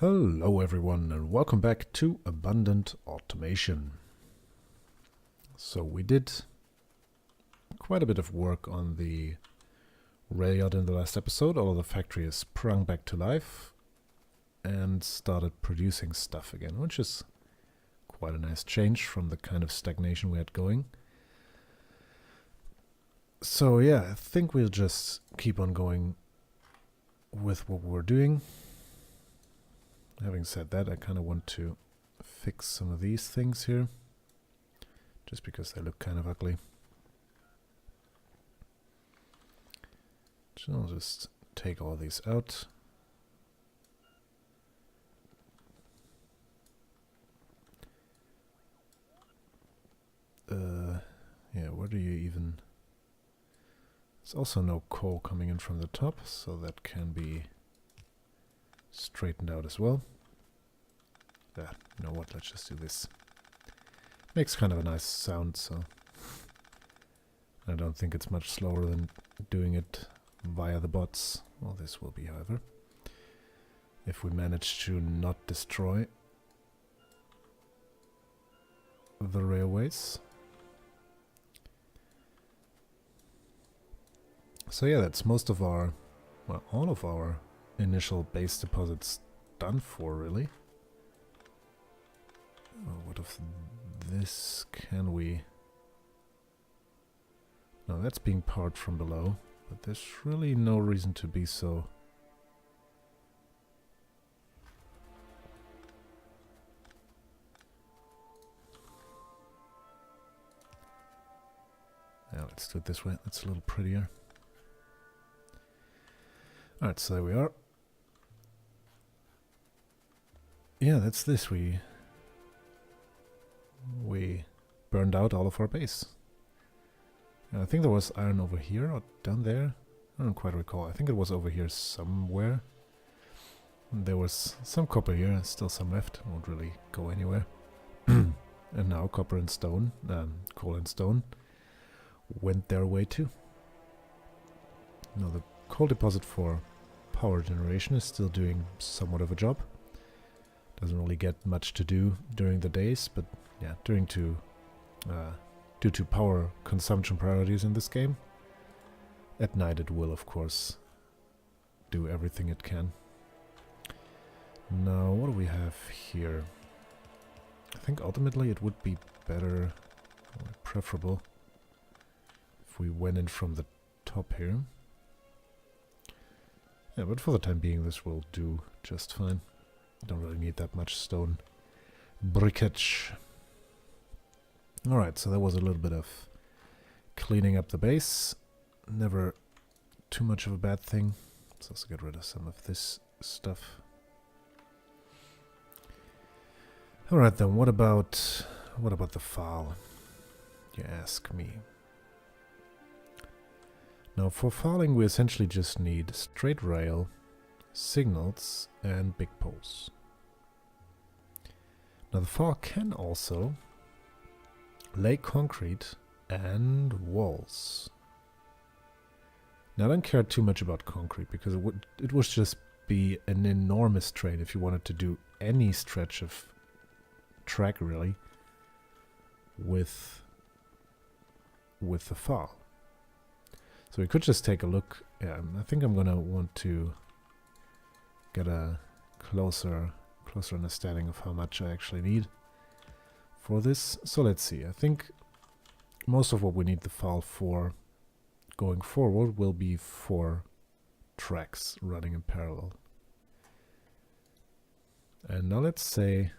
Hello everyone and welcome back to Abundant Automation. So we did quite a bit of work on the rail in the last episode. All of the factory is sprung back to life and started producing stuff again, which is quite a nice change from the kind of stagnation we had going. So yeah, I think we'll just keep on going with what we're doing. Having said that, I kind of want to fix some of these things here, just because they look kind of ugly. So I'll just take all these out. Yeah, where do you even... There's also no coal coming in from the top, so that can be straightened out as well. Yeah, you know what, let's just do this. Makes kind of a nice sound, so I don't think it's much slower than doing it via the bots. Well, this will be, however, if we manage to not destroy the railways. So yeah, that's most of our, well, all of our initial base deposits done for, really. Oh, what of this? Can we... No, that's being powered from below, but there's really no reason to be so... Yeah, let's do it this way. That's a little prettier. Alright, so there we are. Yeah, that's this. We burned out all of our base. I think there was iron over here or down there. I don't quite recall. I think it was over here somewhere. There was some copper here, still some left. Won't really go anywhere. And now copper and stone, coal and stone, went their way too. Now the coal deposit for power generation is still doing somewhat of a job. Doesn't really get much to do during the days, but yeah, due to power consumption priorities in this game, at night it will, of course, do everything it can. Now, what do we have here? I think ultimately it would be better, or preferable, if we went in from the top here. Yeah, but for the time being this will do just fine. Don't really need that much stone brickage. Alright, so that was a little bit of cleaning up the base. Never too much of a bad thing. Let's also get rid of some of this stuff. Alright then, what about the FARL, you ask me? Now for FARLing we essentially just need straight rail, signals and big poles. Now the FARL can also lay concrete and walls. Now I don't care too much about concrete because it would just be an enormous strain if you wanted to do any stretch of track really with the FARL. So we could just take a look. Yeah, I think I'm gonna want to get a closer understanding of how much I actually need for this. So let's see. I think most of what we need the FARL for going forward will be 4 tracks running in parallel. And now let's say,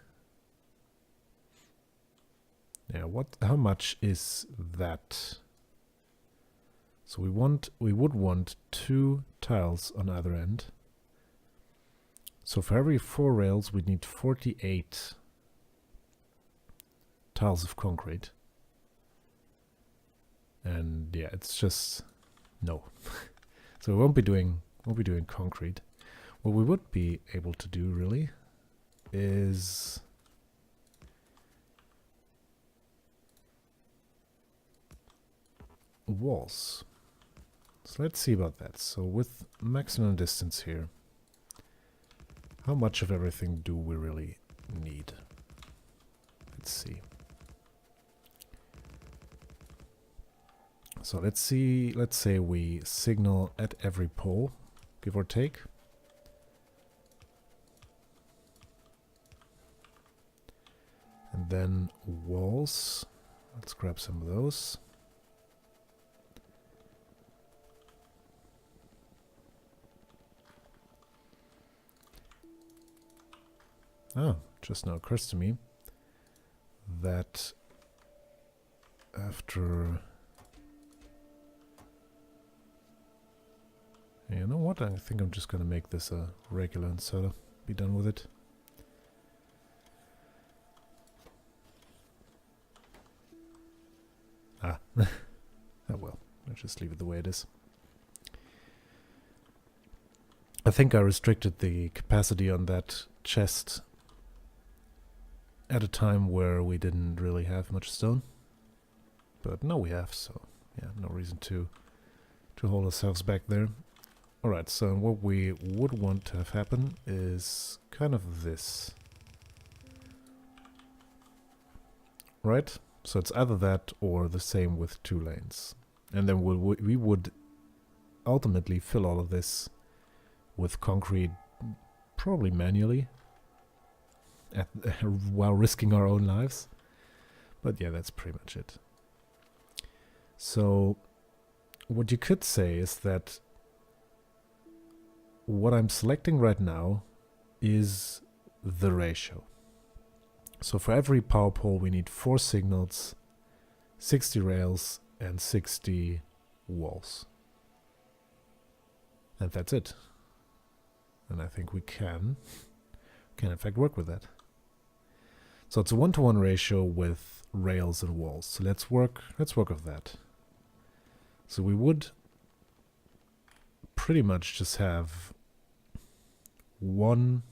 yeah, how much is that? So we would want 2 tiles on either end. So for every 4 rails we need 48 tiles of concrete. And yeah, it's just no. So we won't be doing concrete. What we would be able to do really is walls. So let's see about that. So with maximum distance here, How much of everything do we really need? Let's see. So let's say we signal at every pole, give or take. And then walls. Let's grab some of those. Oh, just now occurs to me that after... You know what? I think I'm just gonna make this a regular inserter. Be done with it. Ah. Oh well, let's just leave it the way it is. I think I restricted the capacity on that chest at a time where we didn't really have much stone. But now we have, so yeah, no reason to hold ourselves back there. Alright, so what we would want to have happen is kind of this. Right? So it's either that or the same with 2 lanes. And then we would ultimately fill all of this with concrete, probably manually, while risking our own lives. But yeah, that's pretty much it. So what you could say is that what I'm selecting right now is the ratio. So for every power pole we need 4 signals, 60 rails and 60 walls. And that's it. And I think we can in fact work with that. So it's a 1-to-1 ratio with rails and walls. So let's work with that. So we would pretty much just have one...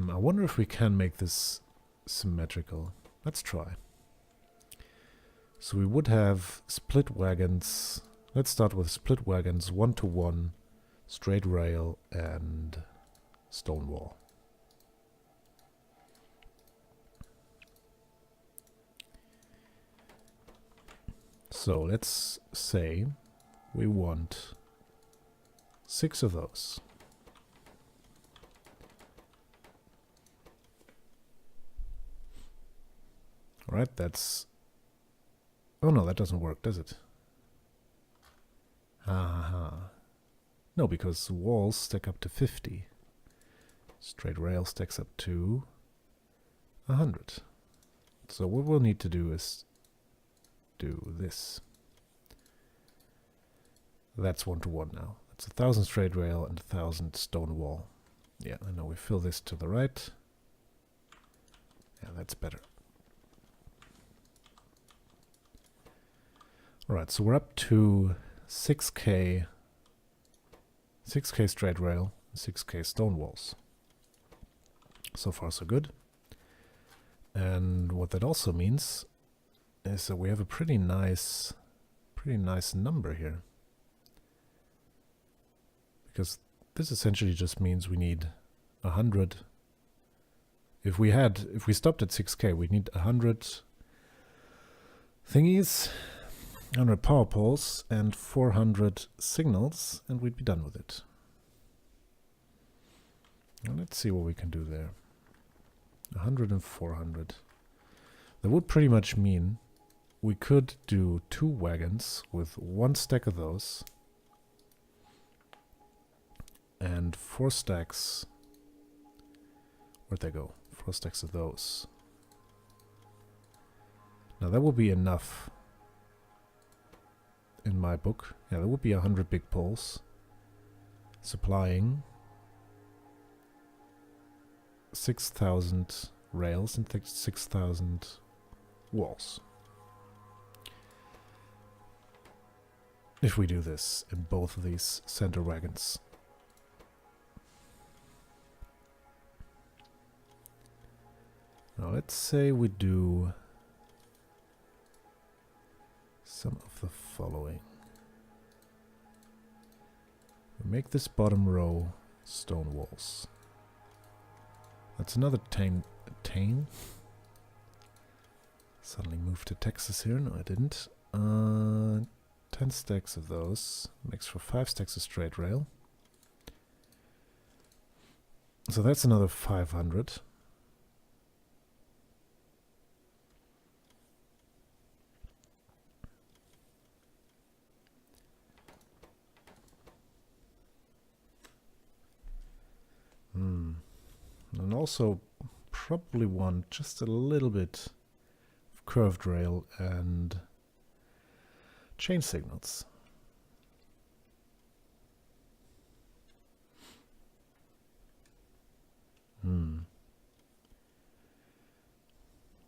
I wonder if we can make this symmetrical. Let's try. So we would have split wagons. Let's start with split wagons, 1-to-1, straight rail and stone wall. So let's say we want 6 of those. Alright, that's... Oh no, that doesn't work, does it? No, because walls stack up to 50. Straight rail stacks up to 100. So what we'll need to do is do this. That's 1-to-1 now. That's 1,000 straight rail and 1,000 stone wall. Yeah, I know we fill this to the right. Yeah, that's better. Alright, so we're up to 6k straight rail, 6k stone walls. So far so good. And what that also means is that we have a pretty nice number here. Because this essentially just means we need 100. If we stopped at 6k, we'd need 100 thingies, 100 power poles and 400 signals, and we'd be done with it. Now let's see what we can do there. 100 and 400. That would pretty much mean we could do 2 wagons with 1 stack of those and 4 stacks. Where'd they go? 4 stacks of those. Now that will be enough in my book. Yeah, there would be 100 big poles supplying 6,000 rails and 6,000 walls. If we do this in both of these center wagons. Now let's say we do some of the following. We make this bottom row stone walls. That's another Tane. Suddenly moved to Texas here. No, I didn't. 10 stacks of those makes for 5 stacks of straight rail. So that's another 500. And also probably want just a little bit of curved rail and chain signals.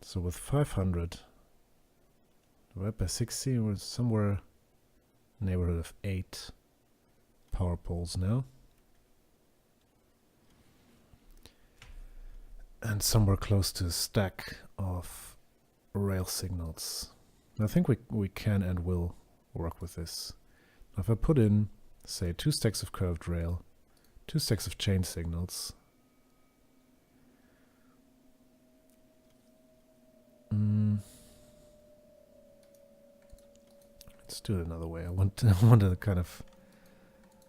So with 500 divided by 60, we're somewhere neighborhood of 8 power poles now. And somewhere close to a stack of rail signals. I think we can and will work with this. Now if I put in, say, 2 stacks of curved rail, 2 stacks of chain signals, let's do it another way. I want a kind of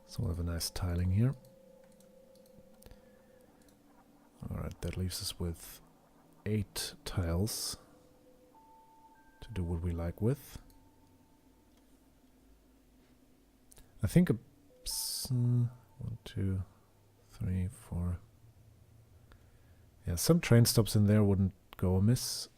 sort of a nice tiling here. Alright, that leaves us with 8 tiles to do what we like with. I think 1, 2, 3, 4. Yeah, some train stops in there wouldn't go amiss.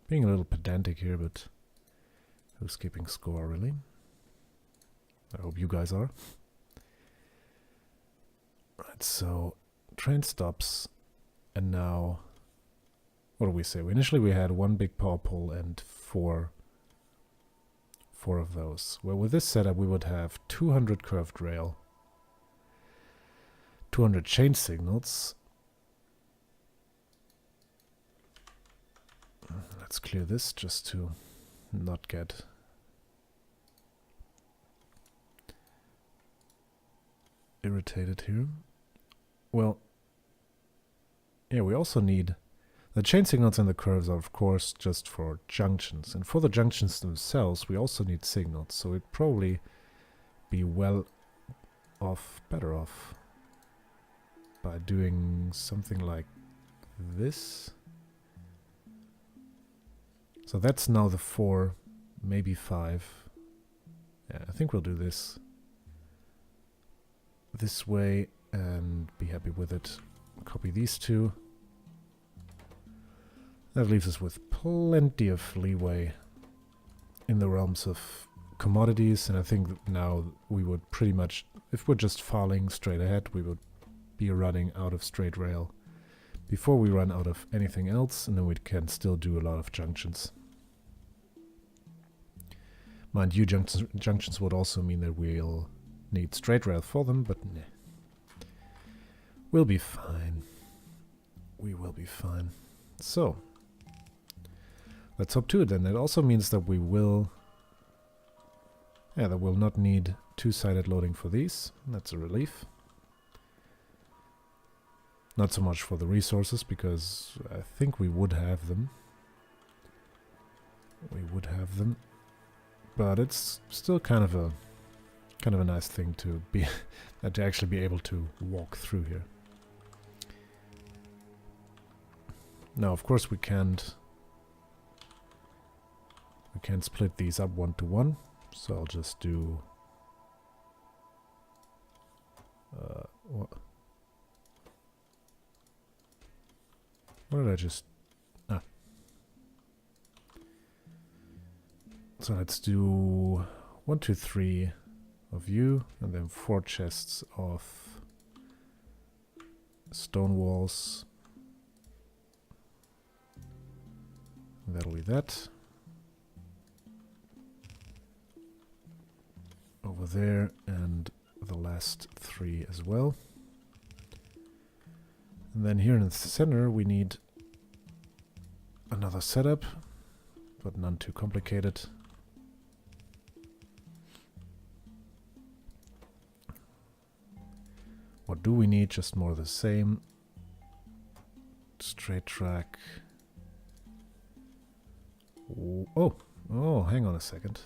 Being a little pedantic here, but who's keeping score, really? I hope you guys are. Right, so train stops, and now what do we say? Initially we had 1 big power pole and 4 of those. Well, with this setup we would have 200 curved rail, 200 chain signals. Let's clear this just to not get irritated here. Well, yeah, we also need the chain signals and the curves are of course just for junctions, and for the junctions themselves we also need signals, so we'd probably be better off by doing something like this. So that's now the 4, maybe 5. Yeah, I think we'll do this way and be happy with it. Copy these 2. That leaves us with plenty of leeway in the realms of commodities, and I think now we would pretty much, if we're just FARLing straight ahead, we would be running out of straight rail before we run out of anything else, and then we can still do a lot of junctions. Mind you, junctions would also mean that we'll need straight rail for them, but nah. We'll be fine. We will be fine. So, let's hop to it then. That also means that we will... Yeah, that we'll not need 2-sided loading for these. That's a relief. Not so much for the resources, because I think we would have them. But it's still kind of a nice thing to be to actually be able to walk through here. Now, of course, we can't split these up 1 to 1. So I'll just do what did I just... So let's do 1, 2, 3 of you, and then 4 chests of stone walls. That'll be that. Over there, and the last 3 as well. And then here in the center we need another setup, but none too complicated. What do we need? Just more of the same. Straight track. Oh, hang on a second.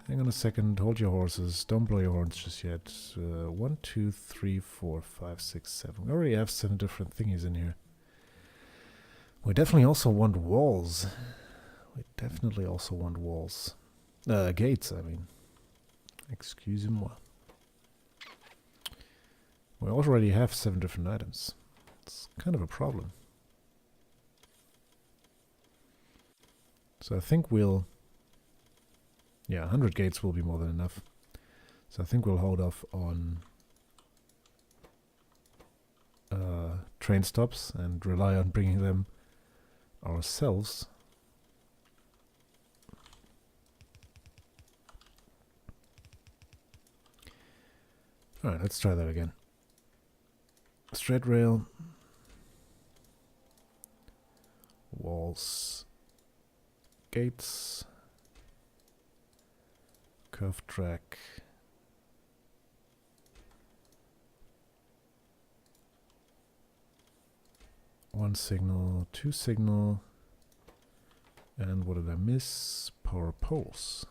Hang on a second, hold your horses, don't blow your horns just yet. 1, 2, 3, 4, 5, 6, 7. We already have 7 different thingies in here. We definitely also want walls. We definitely also want walls. Gates, I mean. Excusez-moi. We already have 7 different items. It's kind of a problem. So I think we'll... Yeah, 100 gates will be more than enough. So I think we'll hold off on train stops and rely on bringing them ourselves. Alright, let's try that again. Straight rail. Walls. Gates. Curved track. One signal, 2 signal. And what did I miss? Power poles.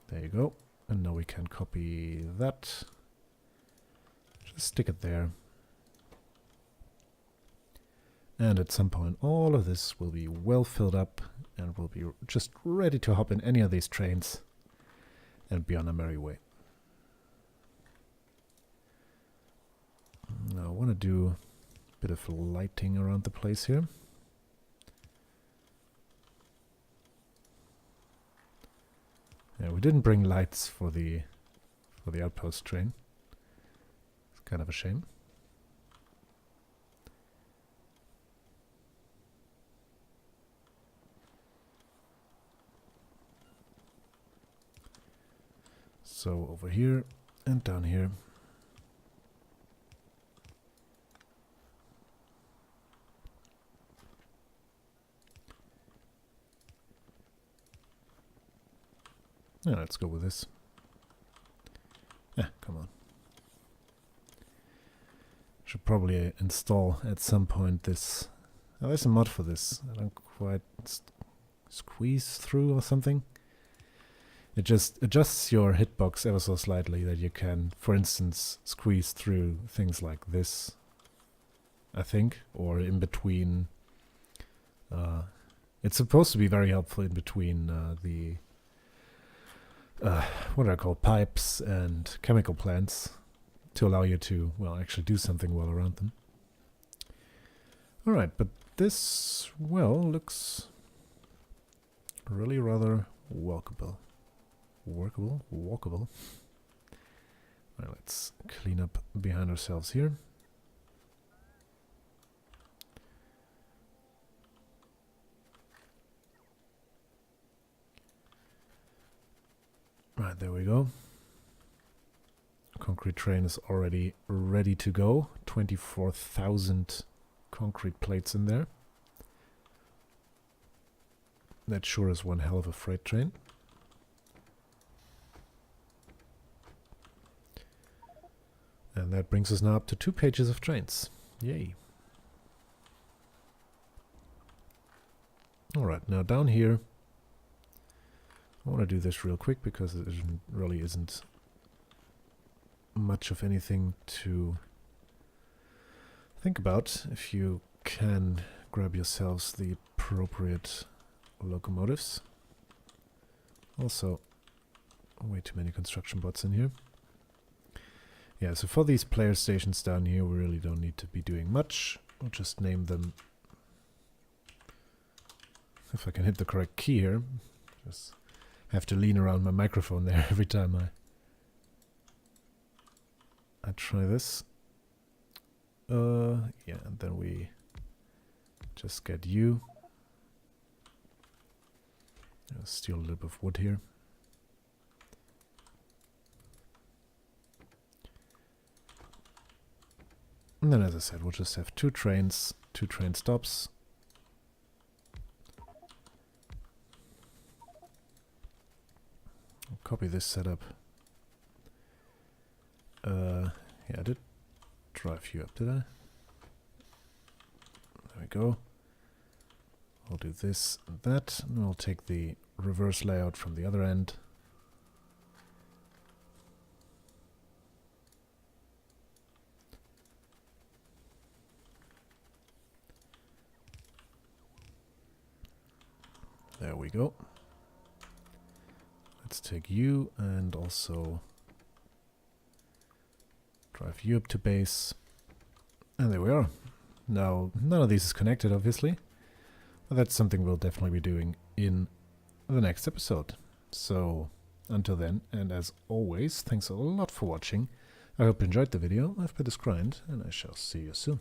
There you go. And now we can copy that. Just stick it there. And at some point all of this will be well filled up and we'll be just ready to hop in any of these trains and be on a merry way. Now I want to do a bit of lighting around the place here. Yeah, we didn't bring lights for the outpost train. It's kind of a shame. So over here and down here. Yeah, let's go with this. Yeah, come on. Should probably install at some point this. Oh, there's a mod for this. I don't quite squeeze through or something. It just adjusts your hitbox ever so slightly that you can, for instance, squeeze through things like this, I think, or in between. It's supposed to be very helpful in between the what are called pipes and chemical plants to allow you to, well, actually do something well around them. Alright, but this, well, looks really rather walkable. Walkable. Alright, let's clean up behind ourselves here. Right, there we go. Concrete train is already ready to go. 24,000 concrete plates in there. That sure is one hell of a freight train. And that brings us now up to 2 pages of trains. Yay. Alright, now down here, I want to do this real quick because it really isn't much of anything to think about. If you can grab yourselves the appropriate locomotives. Also, way too many construction bots in here. Yeah, so for these player stations down here, we really don't need to be doing much. We'll just name them. If I can hit the correct key here. Just have to lean around my microphone there every time I try this. Yeah, and then we just get you. I'll steal a little bit of wood here. And then, as I said, we'll just have 2 train stops. I'll copy this setup. Yeah, I did drive you up, did I? There we go. I'll do this and that, and I'll take the reverse layout from the other end. There we go. Let's take you and also drive you up to base. And there we are. Now, none of these is connected, obviously. But that's something we'll definitely be doing in the next episode. So, until then, and as always, thanks a lot for watching. I hope you enjoyed the video. I've been this Grind, and I shall see you soon.